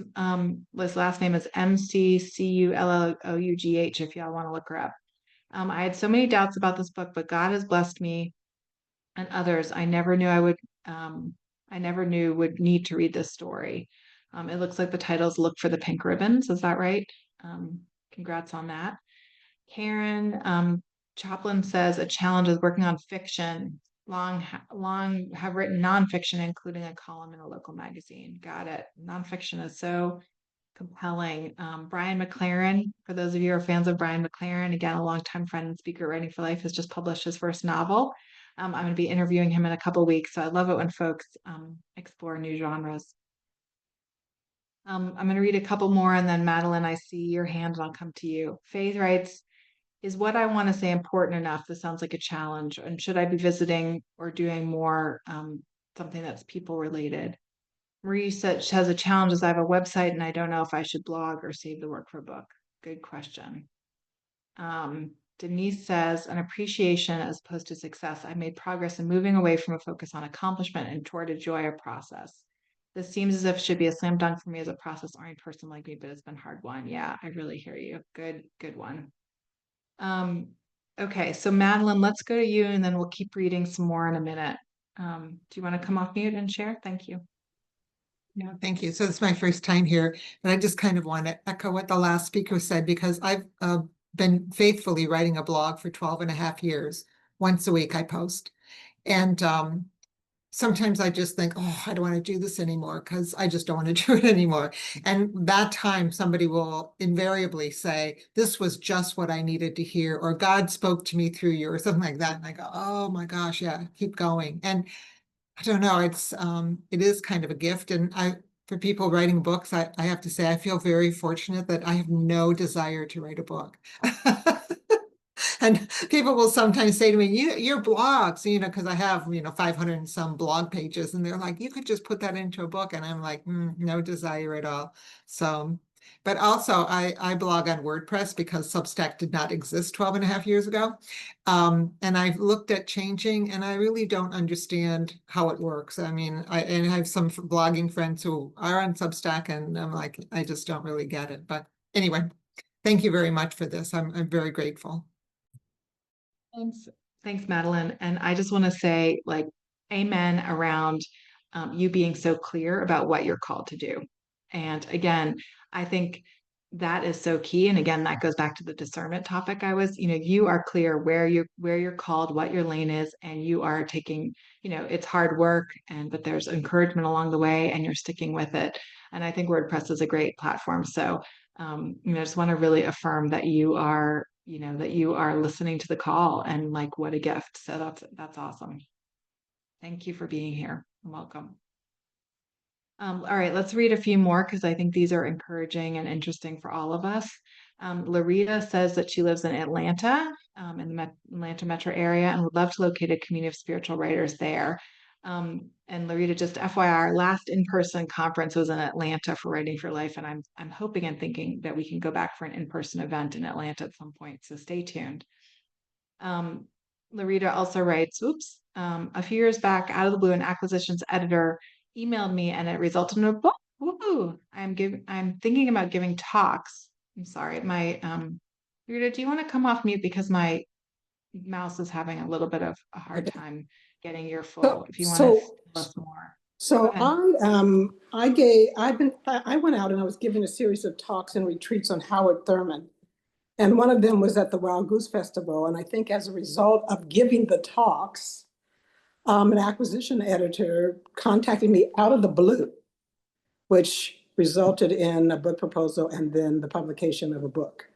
his last name is McCullough, if y'all want to look her up. I had so many doubts about this book, but God has blessed me and others I never knew would need to read this story. It looks like the title's Look for the Pink Ribbons. Is that right? Congrats on that. Karen Choplin says a challenge is working on fiction. long have written nonfiction, including a column in a local magazine. Got it. Nonfiction is so compelling. Brian McLaren, for those of you who are fans of Brian McLaren, again, a longtime friend and speaker at Writing for Life, has just published his first novel. I'm going to be interviewing him in a couple of weeks, so I love it when folks explore new genres. I'm going to read a couple more, and then Madeline, I see your hand, and I'll come to you. Faith writes, is what I want to say important enough? This sounds like a challenge. And should I be visiting or doing more something that's people related? Marie has a challenge as I have a website and I don't know if I should blog or save the work for a book. Good question. Denise says, an appreciation as opposed to success. I made progress in moving away from a focus on accomplishment and toward a joy of process. This seems as if it should be a slam dunk for me as a process-oriented person like me, but it's been a hard one. Yeah, I really hear you. Good one. Okay, so Madeline, let's go to you and then we'll keep reading some more in a minute. Do you want to come off mute and share? Thank you. Yeah, thank you. So this is my first time here, and I just kind of want to echo what the last speaker said, because I've been faithfully writing a blog for 12 and a half years. Once a week I post. And sometimes I just think, oh, I don't want to do this anymore because I just don't want to do it anymore. And that time somebody will invariably say, this was just what I needed to hear, or God spoke to me through you, or something like that. And I go, oh my gosh, yeah, keep going. And I don't know, it is kind of a gift. And for people writing books, I have to say, I feel very fortunate that I have no desire to write a book. And people will sometimes say to me, your blogs, because I have, 500 and some blog pages, and they're like, you could just put that into a book. And I'm like, no desire at all. So, but also I blog on WordPress because Substack did not exist 12 and a half years ago. And I've looked at changing, and I really don't understand how it works. I mean, I have some blogging friends who are on Substack, and I'm like, I just don't really get it. But anyway, thank you very much for this. I'm very grateful. Thanks, Madeline. And I just want to say, amen around you being so clear about what you're called to do. And again, I think that is so key. And again, that goes back to the discernment topic. You are clear where you're called, what your lane is, and you are taking, it's hard work, but there's encouragement along the way, and you're sticking with it. And I think WordPress is a great platform. So, I just want to really affirm that you are listening to the call, and what a gift. So that's awesome. Thank you for being here. Welcome. All right, let's read a few more because I think these are encouraging and interesting for all of us. Larita says that she lives in Atlanta, in the Atlanta metro area, and would love to locate a community of spiritual writers there. And Larita, just FYI, our last in-person conference was in Atlanta for Writing for Life, and I'm hoping and thinking that we can go back for an in-person event in Atlanta at some point. So stay tuned. Larita also writes, a few years back, out of the blue, an acquisitions editor emailed me, and it resulted in a book. Woohoo! I'm thinking about giving talks. I'm sorry, Larita, do you want to come off mute because my mouse is having a little bit of a hard time getting your flow? If you want to tell us more. So I went out and I was giving a series of talks and retreats on Howard Thurman. And one of them was at the Wild Goose Festival. And I think as a result of giving the talks, an acquisition editor contacted me out of the blue, which resulted in a book proposal and then the publication of a book.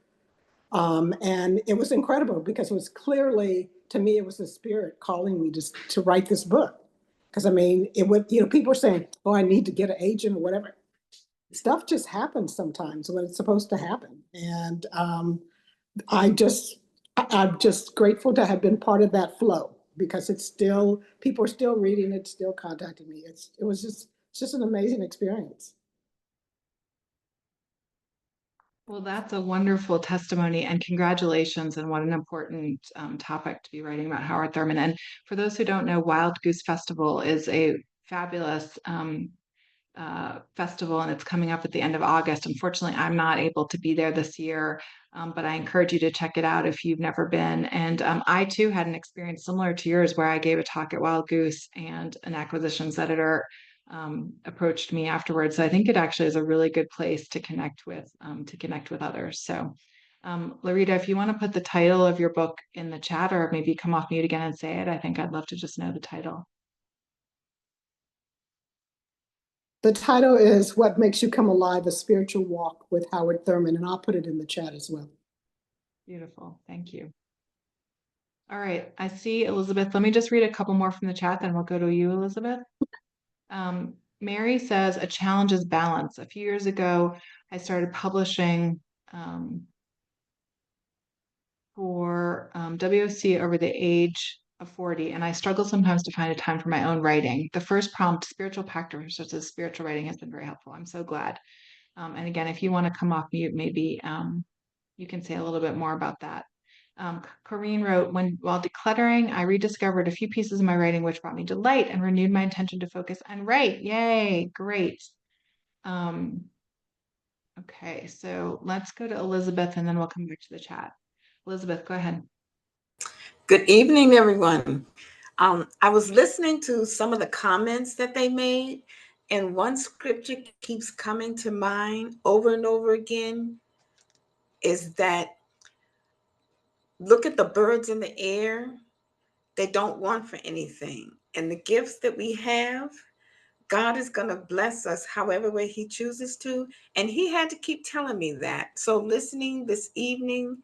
And it was incredible because it was clearly, to me, it was the spirit calling me to write this book. Because I mean, people were saying, oh, I need to get an agent or whatever. Stuff just happens sometimes when it's supposed to happen. And I'm just grateful to have been part of that flow, because people are still reading it, still contacting me. It's just an amazing experience. Well, that's a wonderful testimony, and congratulations, and what an important topic to be writing about, Howard Thurman. And for those who don't know, Wild Goose Festival is a fabulous festival, and it's coming up at the end of August. Unfortunately, I'm not able to be there this year, but I encourage you to check it out if you've never been. And I too had an experience similar to yours where I gave a talk at Wild Goose, and an acquisitions editor approached me afterwards. So I think it actually is a really good place to connect with others. So Larita, if you want to put the title of your book in the chat or maybe come off mute again and say it, I think I'd love to just know the title. The title is What Makes You Come Alive, A Spiritual Walk with Howard Thurman, and I'll put it in the chat as well. Beautiful. Thank you. All right. I see Elizabeth. Let me just read a couple more from the chat, then we'll go to you, Elizabeth. Mary says, a challenge is balance. A few years ago, I started publishing for WOC over the age of 40, and I struggle sometimes to find a time for my own writing. The first prompt, spiritual practice, such as spiritual writing, has been very helpful. I'm so glad. And again, if you want to come off mute, maybe you can say a little bit more about that. Corrine wrote, while decluttering, I rediscovered a few pieces of my writing which brought me delight and renewed my intention to focus and write. Yay, great. Okay, so let's go to Elizabeth and then we'll come back to the chat. Elizabeth, go ahead. Good evening, everyone. I was listening to some of the comments that they made, and one scripture keeps coming to mind over and over again is that look at the birds in the air. They don't want for anything. And the gifts that we have, God is going to bless us however way he chooses to. And he had to keep telling me that. So listening this evening,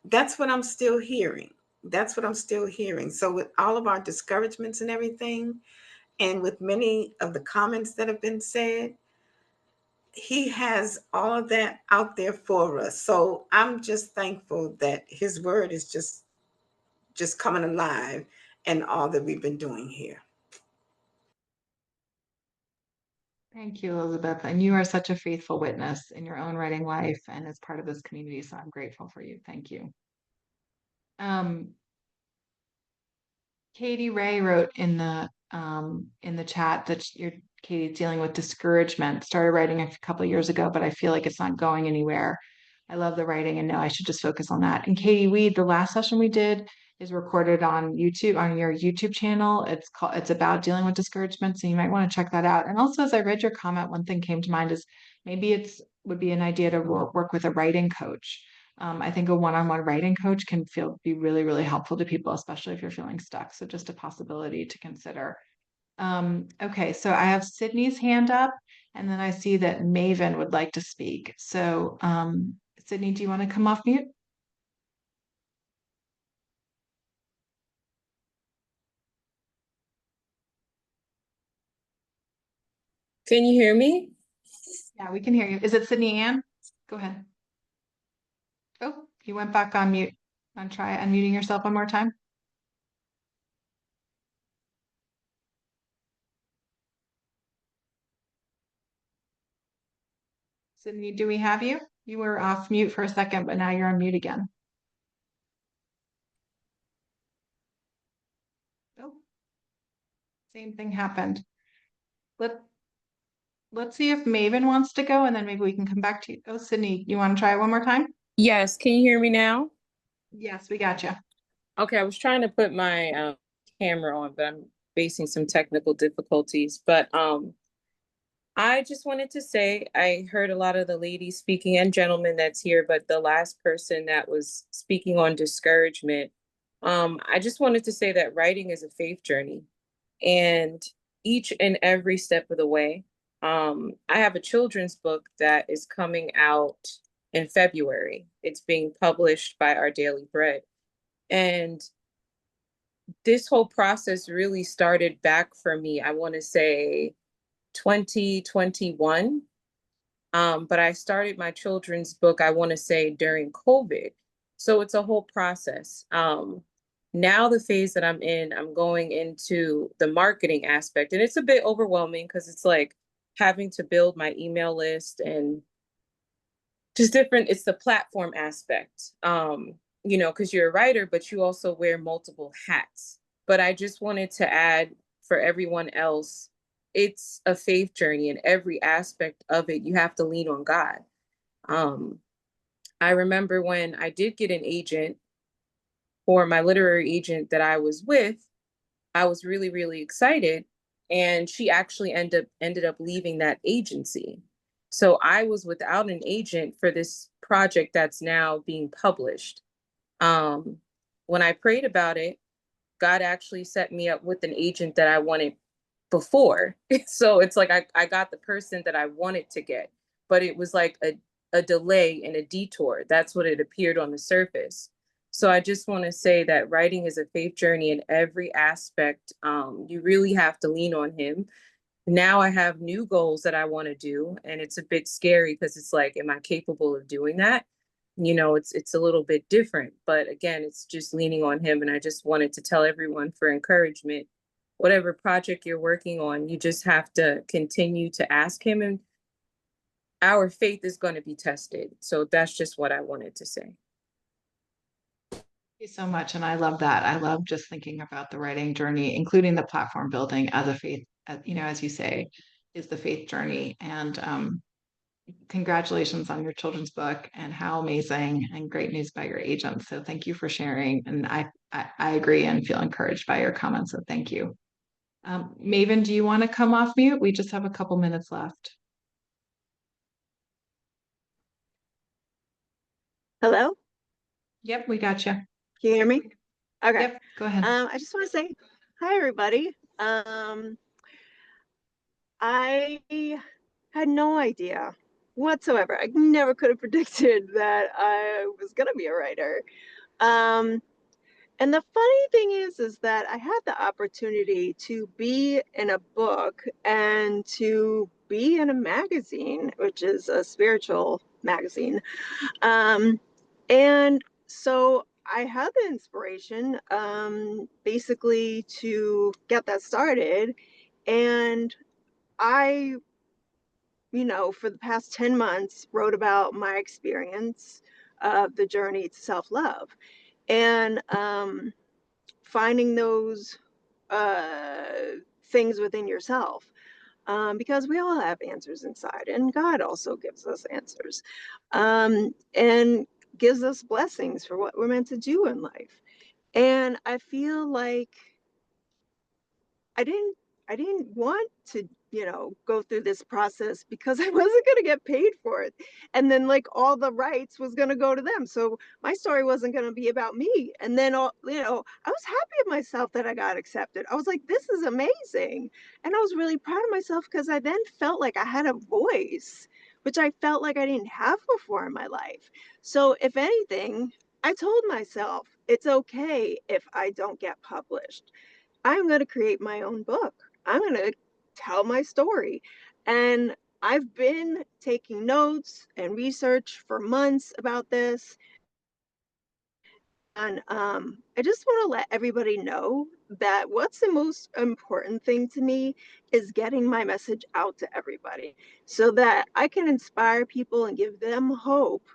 that's what I'm still hearing. That's what I'm still hearing. So with all of our discouragements and everything, and with many of the comments that have been said, he has all of that out there for us. So I'm just thankful that his word is just coming alive and all that we've been doing here. Thank you, Elizabeth. And you are such a faithful witness in your own writing life and as part of this community. So I'm grateful for you. Thank you. Katie Ray wrote in the chat that Katie's dealing with discouragement. Started writing a couple of years ago, but I feel like it's not going anywhere. I love the writing and know I should just focus on that. And Katie, the last session we did is recorded on YouTube, on your YouTube channel. It's about dealing with discouragement. So you might want to check that out. And also, as I read your comment, one thing came to mind is maybe would be an idea to work with a writing coach. I think a one-on-one writing coach can be really, really helpful to people, especially if you're feeling stuck. So just a possibility to consider. Okay, so I have Sydney's hand up, and then I see that Maven would like to speak. So Sydney, do you want to come off mute? Can you hear me? Yeah, we can hear you. Is it Sydney Ann? Go ahead. Oh, you went back on mute. Try unmuting yourself one more time. Sydney, do we have you? You were off mute for a second, but now you're on mute again. Oh, same thing happened. Let's see if Maven wants to go, and then maybe we can come back to you. Oh, Sydney, you want to try it one more time? Yes. Can you hear me now? Yes, we got you. Okay, I was trying to put my camera on, but I'm facing some technical difficulties. But I just wanted to say I heard a lot of the ladies speaking and gentlemen that's here, but the last person that was speaking on discouragement, I just wanted to say that writing is a faith journey, and each and every step of the way. I have a children's book that is coming out in February. It's being published by Our Daily Bread. And this whole process really started back for me, I want to say 2021. But I started my children's book, I want to say during COVID. So it's a whole process. Now the phase that I'm in, I'm going into the marketing aspect, and it's a bit overwhelming because it's like having to build my email list and just different. It's the platform aspect, because you're a writer, but you also wear multiple hats. But I just wanted to add for everyone else, it's a faith journey in every aspect of it. You have to lean on God. I remember when I did get an agent, or my literary agent that I was with, I was really, really excited. And she actually ended up leaving that agency. So I was without an agent for this project that's now being published. When I prayed about it, God actually set me up with an agent that I wanted before. So it's like I got the person that I wanted to get, but it was like a delay and a detour. That's what it appeared on the surface. So I just want to say that writing is a faith journey in every aspect. You really have to lean on Him. Now I have new goals that I want to do, and it's a bit scary because it's like, am I capable of doing that? It's a little bit different, but again, it's just leaning on Him. And I just wanted to tell everyone for encouragement, whatever project you're working on, you just have to continue to ask Him, and our faith is going to be tested. So that's just what I wanted to say. Thank you so much. And I love that. I love just thinking about the writing journey, including the platform building as a faith, as you say, is the faith journey. And congratulations on your children's book, and how amazing and great news by your agent. So thank you for sharing. And I agree and feel encouraged by your comments. So thank you. Maven, do you want to come off mute? We just have a couple minutes left. Hello? Yep, we got you. Can you hear me? Okay. Yep, go ahead. I just want to say hi, everybody. I had no idea whatsoever. I never could have predicted that I was going to be a writer. And the funny thing is that I had the opportunity to be in a book and to be in a magazine, which is a spiritual magazine. And so I had the inspiration, basically to get that started. And I, for the past 10 months, wrote about my experience of the journey to self-love, and finding those things within yourself. Because we all have answers inside, and God also gives us answers, and gives us blessings for what we're meant to do in life. And I feel like I didn't want to, go through this process because I wasn't going to get paid for it. And then like all the rights was going to go to them. So my story wasn't going to be about me. And then, I was happy of myself that I got accepted. I was like, this is amazing. And I was really proud of myself because I then felt like I had a voice, which I felt like I didn't have before in my life. So if anything, I told myself it's okay if I don't get published. I'm going to create my own book. I'm going to tell my story. And I've been taking notes and research for months about this. And I just want to let everybody know that what's the most important thing to me is getting my message out to everybody so that I can inspire people and give them hope,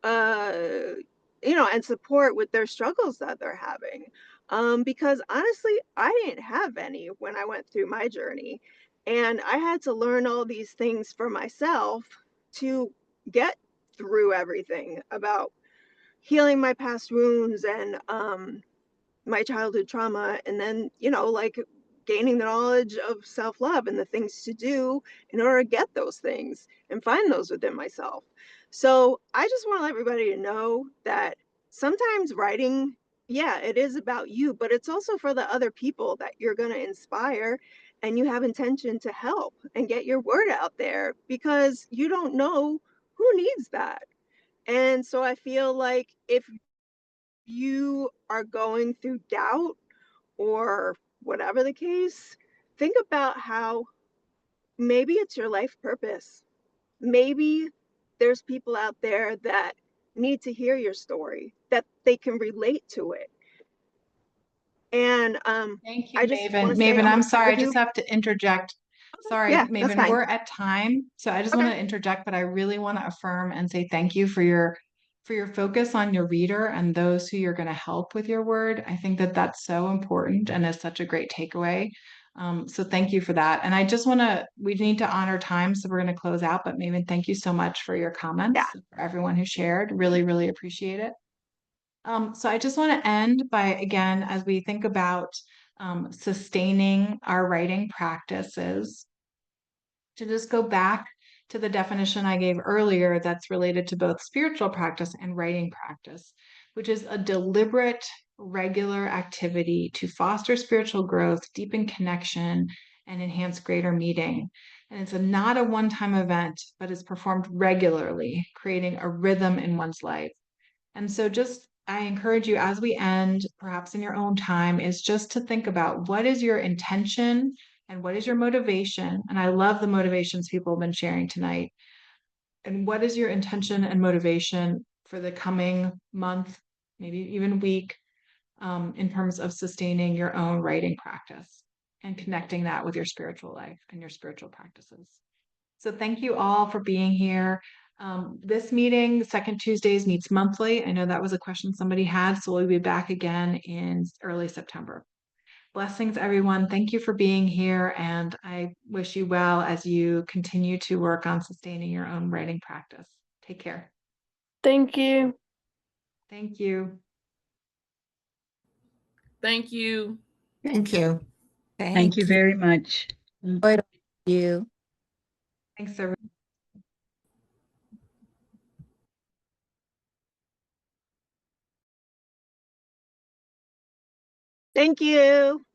and support with their struggles that they're having. Because honestly, I didn't have any when I went through my journey. And I had to learn all these things for myself to get through everything about healing my past wounds and my childhood trauma, and then like gaining the knowledge of self-love and the things to do in order to get those things and find those within myself. So I just want everybody to know that sometimes writing, yeah, it is about you, but it's also for the other people that you're going to inspire, and you have intention to help and get your word out there, because you don't know who needs that. And so I feel like if you are going through doubt or whatever the case, think about how maybe it's your life purpose. Maybe there's people out there that need to hear your story, that they can relate to it. And Thank you, I just want Maven. to say Maven, I'm sorry, I with you. just have to interject. Sorry, Yeah, that's Maven, fine. we're at time. So I just want Okay. to interject, but I really want to affirm and say thank you for your focus on your reader and those who you're going to help with your word. I think that that's so important and is such a great takeaway. So thank you for that. And I just we need to honor time, so we're going to close out. But Maven, thank you so much for your comments, Yeah. for everyone who shared. Really, really appreciate it. So I just want to end by, again, as we think about sustaining our writing practices, to just go back to the definition I gave earlier that's related to both spiritual practice and writing practice, which is a deliberate, regular activity to foster spiritual growth, deepen connection, and enhance greater meaning. And it's not a one-time event, but is performed regularly, creating a rhythm in one's life. And so I encourage you as we end, perhaps in your own time, is just to think about what is your intention and what is your motivation. And I love the motivations people have been sharing tonight. And what is your intention and motivation for the coming month, maybe even week, in terms of sustaining your own writing practice and connecting that with your spiritual life and your spiritual practices. So thank you all for being here. This meeting, Second Tuesdays, meets monthly. I know that was a question somebody had, so we'll be back again in early September. Blessings, everyone. Thank you for being here, and I wish you well as you continue to work on sustaining your own writing practice. Take care. Thank you. Thank you. Thank you. Thank you. Thank you very much. Thank you. Thanks, everyone. Thank you.